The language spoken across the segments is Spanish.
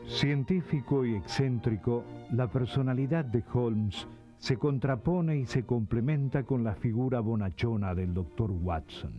Científico y excéntrico, la personalidad de Holmes se contrapone y se complementa con la figura bonachona del Dr. Watson.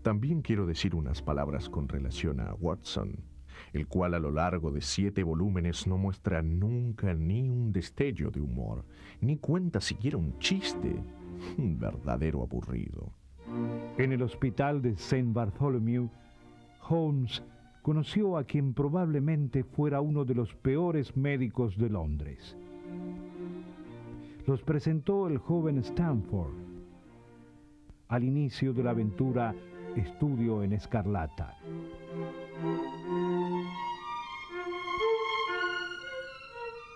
También quiero decir unas palabras con relación a Watson, el cual a lo largo de 7 volúmenes no muestra nunca ni un destello de humor, ni cuenta siquiera un chiste. Un verdadero aburrido. En el hospital de St. Bartholomew, Holmes conoció a quien probablemente fuera uno de los peores médicos de Londres. Los presentó el joven Stamford. Al inicio de la aventura, Estudio en Escarlata.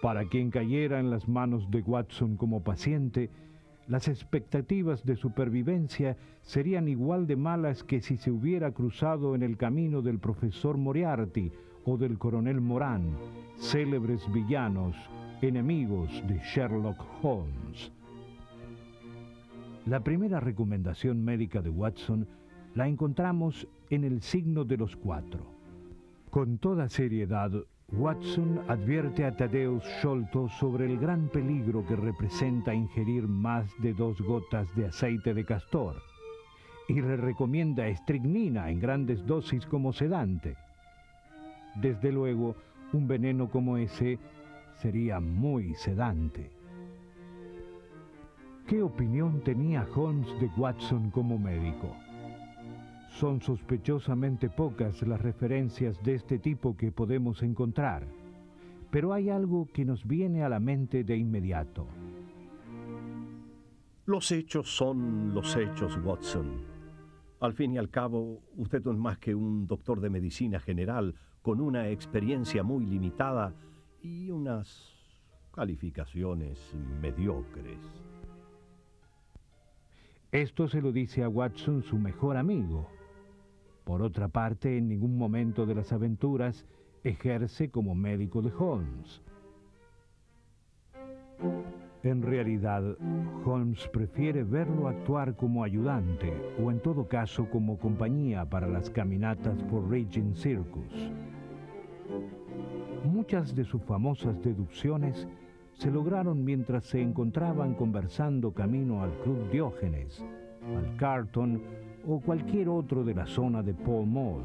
Para quien cayera en las manos de Watson como paciente, las expectativas de supervivencia serían igual de malas que si se hubiera cruzado en el camino del profesor Moriarty o del coronel Moran, célebres villanos, enemigos de Sherlock Holmes. La primera recomendación médica de Watson la encontramos en el signo de los 4. Con toda seriedad, Watson advierte a Thaddeus Sholto sobre el gran peligro que representa ingerir más de 2 gotas de aceite de castor y le recomienda estricnina en grandes dosis como sedante. Desde luego, un veneno como ese sería muy sedante. ¿Qué opinión tenía Holmes de Watson como médico? Son sospechosamente pocas las referencias de este tipo que podemos encontrar, pero hay algo que nos viene a la mente de inmediato. Los hechos son los hechos, Watson. Al fin y al cabo, usted no es más que un doctor de medicina general con una experiencia muy limitada y unas calificaciones mediocres. Esto se lo dice a Watson su mejor amigo. Por otra parte, en ningún momento de las aventuras ejerce como médico de Holmes. En realidad, Holmes prefiere verlo actuar como ayudante o en todo caso como compañía para las caminatas por Regent Circus. Muchas de sus famosas deducciones se lograron mientras se encontraban conversando camino al Club Diógenes, al Carlton o cualquier otro de la zona de Pall Mall.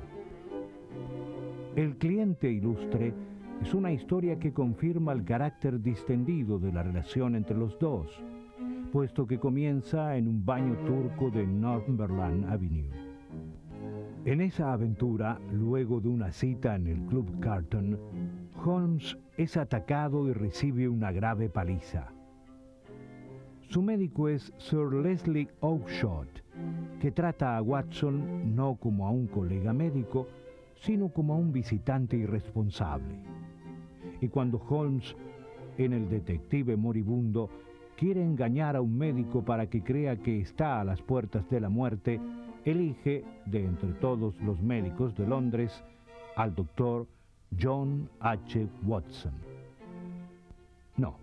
El cliente ilustre es una historia que confirma el carácter distendido de la relación entre los dos, puesto que comienza en un baño turco de Northumberland Avenue. En esa aventura, luego de una cita en el Club Carlton, Holmes es atacado y recibe una grave paliza. Su médico es Sir Leslie Oakshott, que trata a Watson no como a un colega médico, sino como a un visitante irresponsable. Y cuando Holmes, en El detective moribundo, quiere engañar a un médico para que crea que está a las puertas de la muerte, elige, de entre todos los médicos de Londres, al doctor John H. Watson. No,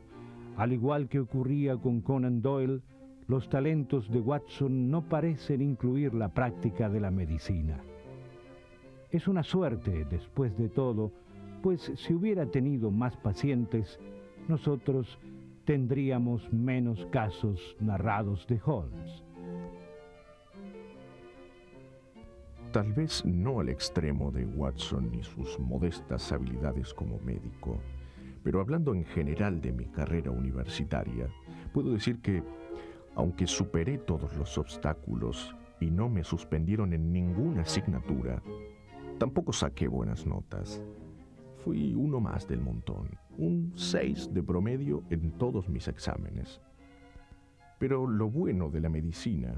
al igual que ocurría con Conan Doyle, los talentos de Watson no parecen incluir la práctica de la medicina. Es una suerte, después de todo, pues si hubiera tenido más pacientes, nosotros tendríamos menos casos narrados de Holmes. Tal vez no al extremo de Watson y sus modestas habilidades como médico, pero hablando en general de mi carrera universitaria, puedo decir que, aunque superé todos los obstáculos y no me suspendieron en ninguna asignatura, tampoco saqué buenas notas. Fui uno más del montón, un 6 de promedio en todos mis exámenes. Pero lo bueno de la medicina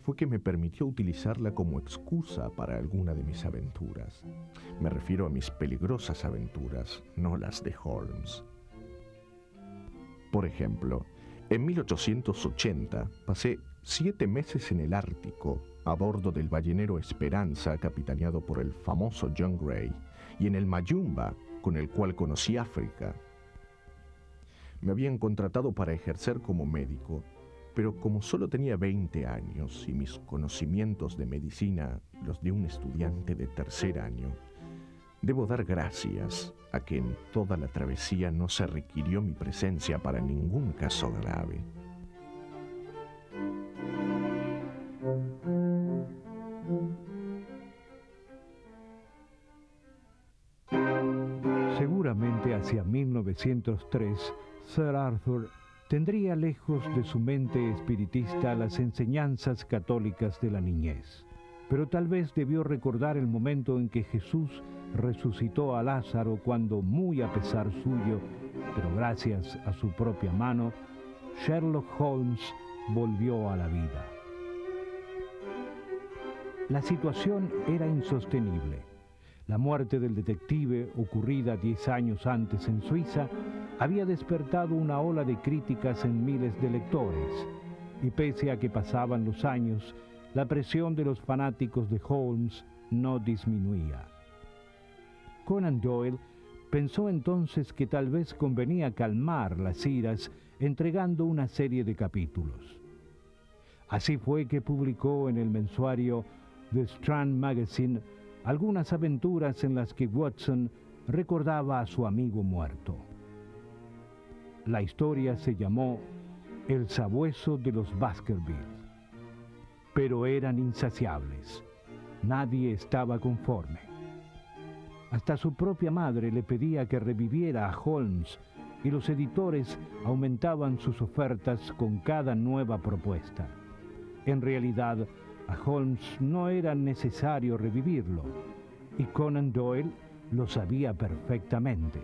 fue que me permitió utilizarla como excusa para alguna de mis aventuras. Me refiero a mis peligrosas aventuras, no las de Holmes. Por ejemplo, en 1880 pasé 7 meses en el Ártico a bordo del ballenero Esperanza, capitaneado por el famoso John Gray, y en el Mayumba, con el cual conocí África. Me habían contratado para ejercer como médico, pero como solo tenía 20 años y mis conocimientos de medicina los de un estudiante de tercer año, Debo dar gracias a que en toda la travesía no se requirió mi presencia para ningún caso grave. Seguramente hacia 1903, Sir Arthur tendría lejos de su mente espiritista las enseñanzas católicas de la niñez. Pero tal vez debió recordar el momento en que Jesús resucitó a Lázaro cuando, muy a pesar suyo, pero gracias a su propia mano, Sherlock Holmes volvió a la vida. La situación era insostenible. La muerte del detective, ocurrida 10 años antes en Suiza, había despertado una ola de críticas en miles de lectores, y pese a que pasaban los años, la presión de los fanáticos de Holmes no disminuía. Conan Doyle pensó entonces que tal vez convenía calmar las iras entregando una serie de capítulos. Así fue que publicó en el mensuario The Strand Magazine algunas aventuras en las que Watson recordaba a su amigo muerto. La historia se llamó El sabueso de los Baskervilles. Pero eran insaciables. Nadie estaba conforme. Hasta su propia madre le pedía que reviviera a Holmes y los editores aumentaban sus ofertas con cada nueva propuesta. En realidad, a Holmes no era necesario revivirlo, y Conan Doyle lo sabía perfectamente.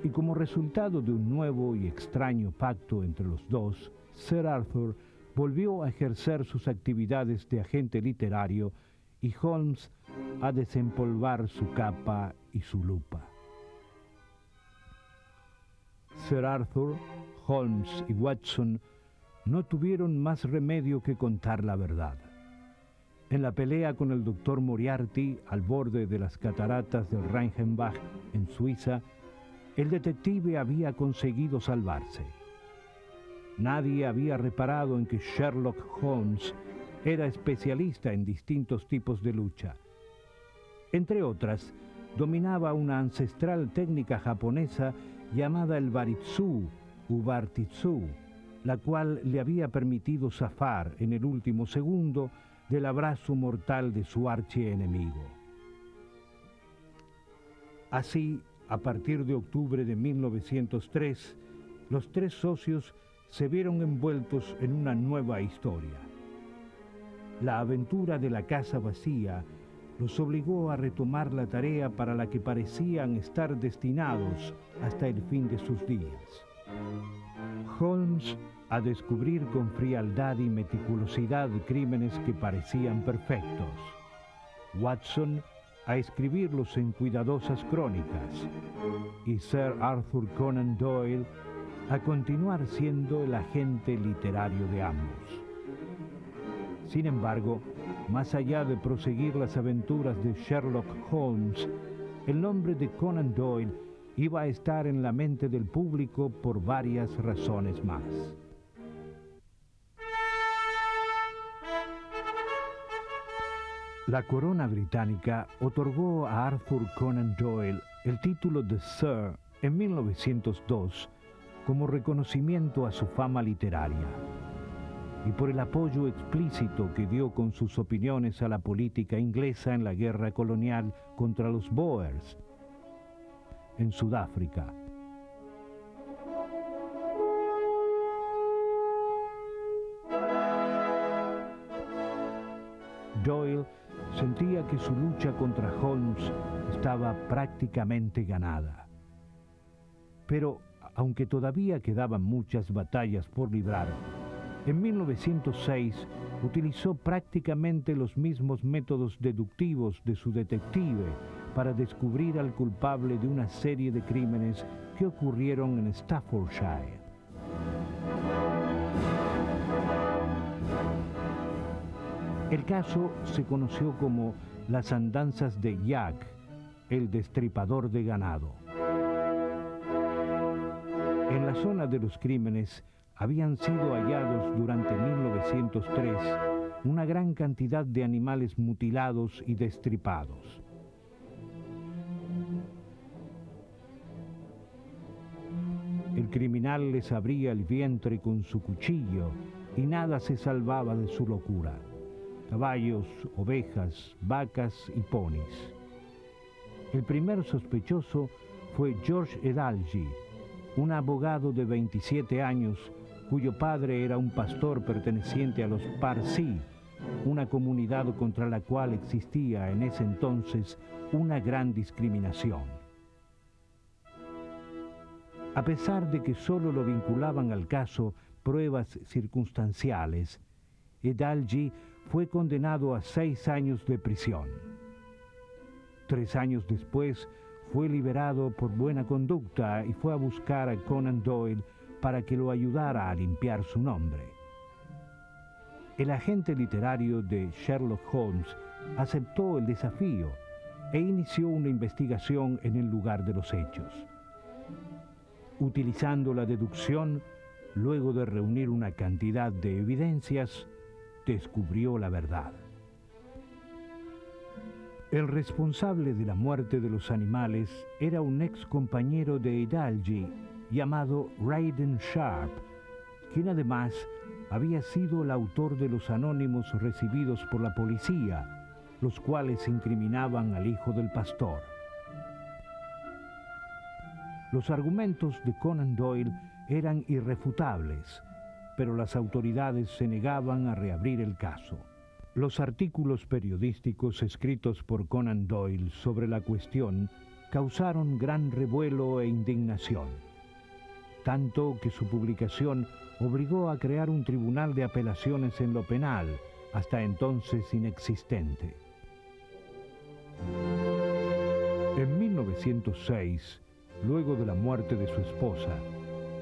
Y como resultado de un nuevo y extraño pacto entre los dos, Sir Arthur volvió a ejercer sus actividades de agente literario y Holmes a desempolvar su capa y su lupa. Sir Arthur, Holmes y Watson no tuvieron más remedio que contar la verdad. En la pelea con el doctor Moriarty al borde de las cataratas del Reichenbach en Suiza, el detective había conseguido salvarse. Nadie había reparado en que Sherlock Holmes era especialista en distintos tipos de lucha. Entre otras, dominaba una ancestral técnica japonesa llamada el Baritsu u Bartitsu, la cual le había permitido zafar en el último segundo del abrazo mortal de su archienemigo. Así, a partir de octubre de 1903, los tres socios se vieron envueltos en una nueva historia. La aventura de la casa vacía los obligó a retomar la tarea para la que parecían estar destinados hasta el fin de sus días. Holmes a descubrir con frialdad y meticulosidad crímenes que parecían perfectos. Watson a escribirlos en cuidadosas crónicas. Y Sir Arthur Conan Doyle a continuar siendo el agente literario de ambos. Sin embargo, más allá de proseguir las aventuras de Sherlock Holmes, el nombre de Conan Doyle iba a estar en la mente del público por varias razones más. La corona británica otorgó a Arthur Conan Doyle el título de Sir en 1902 como reconocimiento a su fama literaria y por el apoyo explícito que dio con sus opiniones a la política inglesa en la guerra colonial contra los Boers en Sudáfrica. Doyle sentía que su lucha contra Holmes estaba prácticamente ganada. Pero, aunque todavía quedaban muchas batallas por librar, en 1906 utilizó prácticamente los mismos métodos deductivos de su detective para descubrir al culpable de una serie de crímenes que ocurrieron en Staffordshire. El caso se conoció como las andanzas de Jack, el destripador de ganado. En la zona de los crímenes habían sido hallados durante 1903 una gran cantidad de animales mutilados y destripados. El criminal les abría el vientre con su cuchillo y nada se salvaba de su locura. Caballos, ovejas, vacas y ponis. El primer sospechoso fue George Edalji, un abogado de 27 años cuyo padre era un pastor perteneciente a los Parsi, una comunidad contra la cual existía en ese entonces una gran discriminación. A pesar de que solo lo vinculaban al caso pruebas circunstanciales, Edalji fue condenado a 6 años de prisión. 3 años después fue liberado por buena conducta y fue a buscar a Conan Doyle para que lo ayudara a limpiar su nombre. El agente literario de Sherlock Holmes aceptó el desafío e inició una investigación en el lugar de los hechos. Utilizando la deducción, luego de reunir una cantidad de evidencias, descubrió la verdad. El responsable de la muerte de los animales era un ex compañero de Edalji llamado Raiden Sharp, quien además había sido el autor de los anónimos recibidos por la policía, los cuales incriminaban al hijo del pastor. Los argumentos de Conan Doyle eran irrefutables, pero las autoridades se negaban a reabrir el caso. Los artículos periodísticos escritos por Conan Doyle sobre la cuestión causaron gran revuelo e indignación, tanto que su publicación obligó a crear un tribunal de apelaciones en lo penal, hasta entonces inexistente. En 1906, luego de la muerte de su esposa,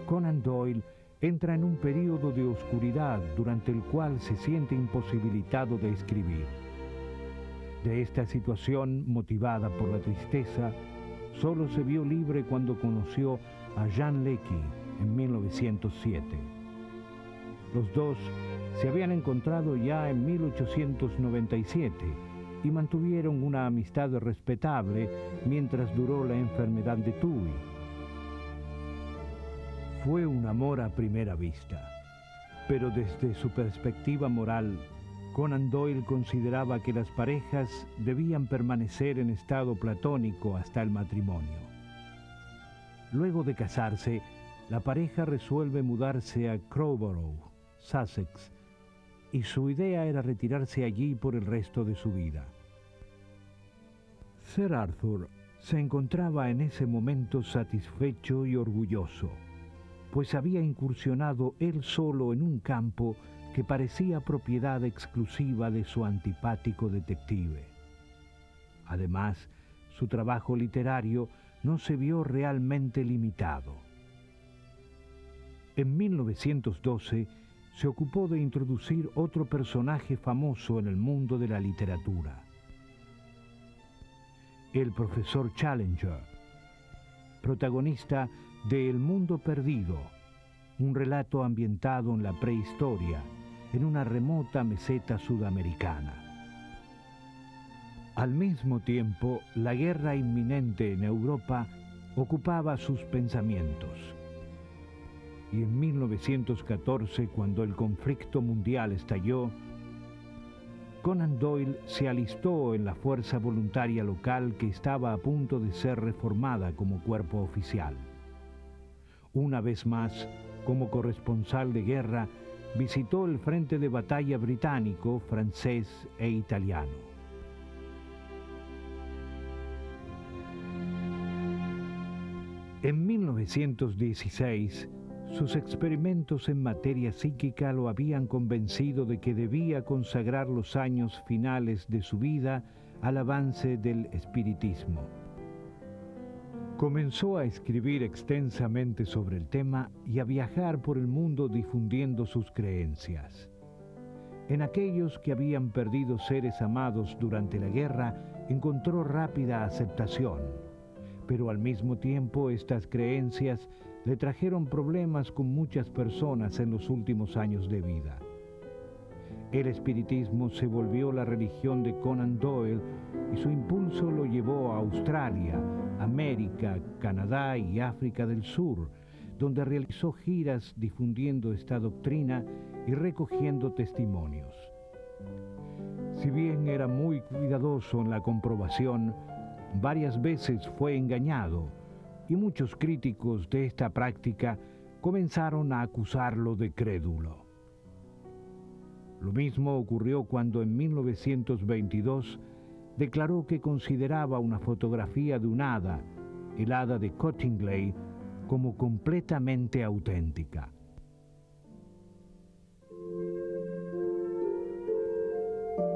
Conan Doyle entra en un período de oscuridad durante el cual se siente imposibilitado de escribir. De esta situación, motivada por la tristeza, solo se vio libre cuando conoció a Jean Lecky en 1907. Los dos se habían encontrado ya en 1897 y mantuvieron una amistad respetable mientras duró la enfermedad de Toohey. Fue un amor a primera vista, pero desde su perspectiva moral, Conan Doyle consideraba que las parejas debían permanecer en estado platónico hasta el matrimonio. Luego de casarse, la pareja resuelve mudarse a Crowborough, Sussex, y su idea era retirarse allí por el resto de su vida. Sir Arthur se encontraba en ese momento satisfecho y orgulloso, pues había incursionado él solo en un campo que parecía propiedad exclusiva de su antipático detective. Además, su trabajo literario no se vio realmente limitado. En 1912 se ocupó de introducir otro personaje famoso en el mundo de la literatura: el profesor Challenger, protagonista de El Mundo Perdido, un relato ambientado en la prehistoria, en una remota meseta sudamericana. Al mismo tiempo, la guerra inminente en Europa ocupaba sus pensamientos. Y en 1914, cuando el conflicto mundial estalló, Conan Doyle se alistó en la fuerza voluntaria local que estaba a punto de ser reformada como cuerpo oficial. Una vez más, como corresponsal de guerra, visitó el frente de batalla británico, francés e italiano. En 1916, sus experimentos en materia psíquica lo habían convencido de que debía consagrar los años finales de su vida al avance del espiritismo. Comenzó a escribir extensamente sobre el tema y a viajar por el mundo difundiendo sus creencias. En aquellos que habían perdido seres amados durante la guerra, encontró rápida aceptación, pero al mismo tiempo estas creencias le trajeron problemas con muchas personas en los últimos años de vida. El espiritismo se volvió la religión de Conan Doyle y su impulso lo llevó a Australia, América, Canadá y África del Sur, donde realizó giras difundiendo esta doctrina y recogiendo testimonios. Si bien era muy cuidadoso en la comprobación, varias veces fue engañado y muchos críticos de esta práctica comenzaron a acusarlo de crédulo. Lo mismo ocurrió cuando en 1922 declaró que consideraba una fotografía de un hada, el hada de Cottingley, como completamente auténtica.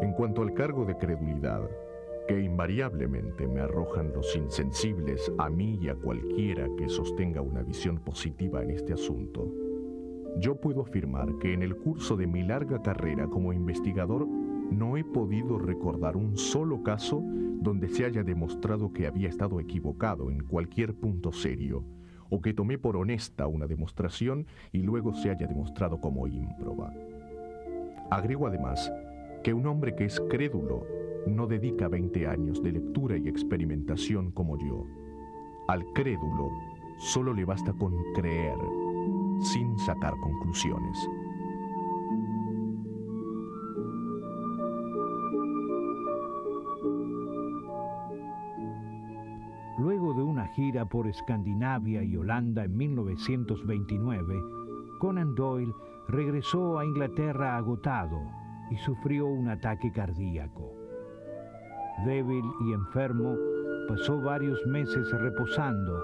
En cuanto al cargo de credulidad, que invariablemente me arrojan los insensibles a mí y a cualquiera que sostenga una visión positiva en este asunto, yo puedo afirmar que en el curso de mi larga carrera como investigador no he podido recordar un solo caso donde se haya demostrado que había estado equivocado en cualquier punto serio, o que tomé por honesta una demostración y luego se haya demostrado como ímproba. Agrego además que un hombre que es crédulo no dedica 20 años de lectura y experimentación como yo. Al crédulo solo le basta con creer, sin sacar conclusiones. Luego de una gira por Escandinavia y Holanda en 1929, Conan Doyle regresó a Inglaterra agotado y sufrió un ataque cardíaco. Débil y enfermo, pasó varios meses reposando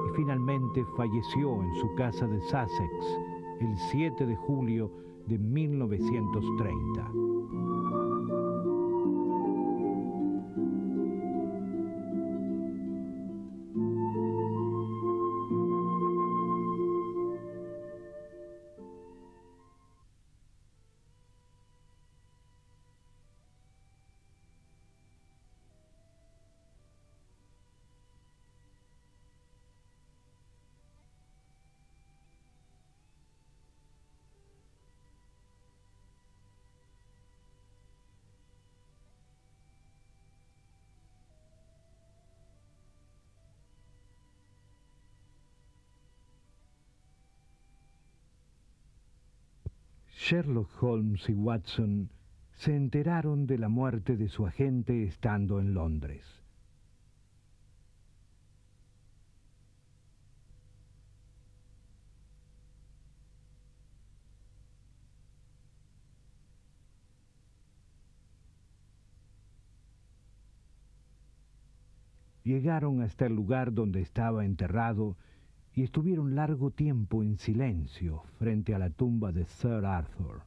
y finalmente falleció en su casa de Sussex el 7 de julio de 1930. Sherlock Holmes y Watson se enteraron de la muerte de su agente estando en Londres. Llegaron hasta el lugar donde estaba enterrado y estuvieron largo tiempo en silencio frente a la tumba de Sir Arthur.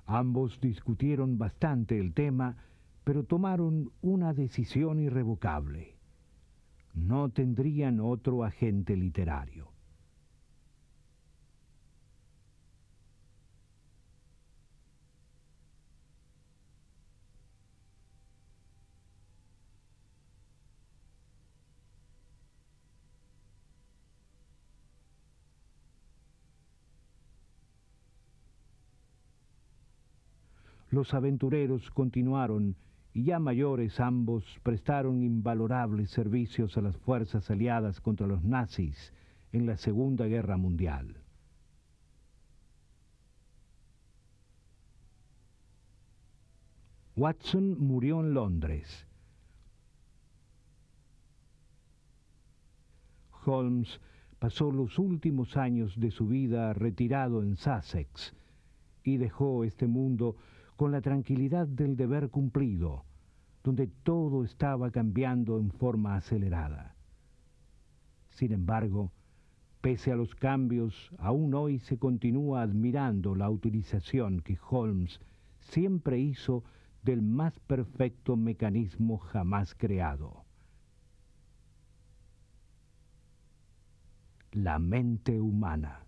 Ambos discutieron bastante el tema, pero tomaron una decisión irrevocable. No tendrían otro agente literario. Los aventureros continuaron y ya mayores ambos prestaron invalorables servicios a las fuerzas aliadas contra los nazis en la Segunda Guerra Mundial. Watson murió en Londres. Holmes pasó los últimos años de su vida retirado en Sussex y dejó este mundo con la tranquilidad del deber cumplido, donde todo estaba cambiando en forma acelerada. Sin embargo, pese a los cambios, aún hoy se continúa admirando la utilización que Holmes siempre hizo del más perfecto mecanismo jamás creado: la mente humana.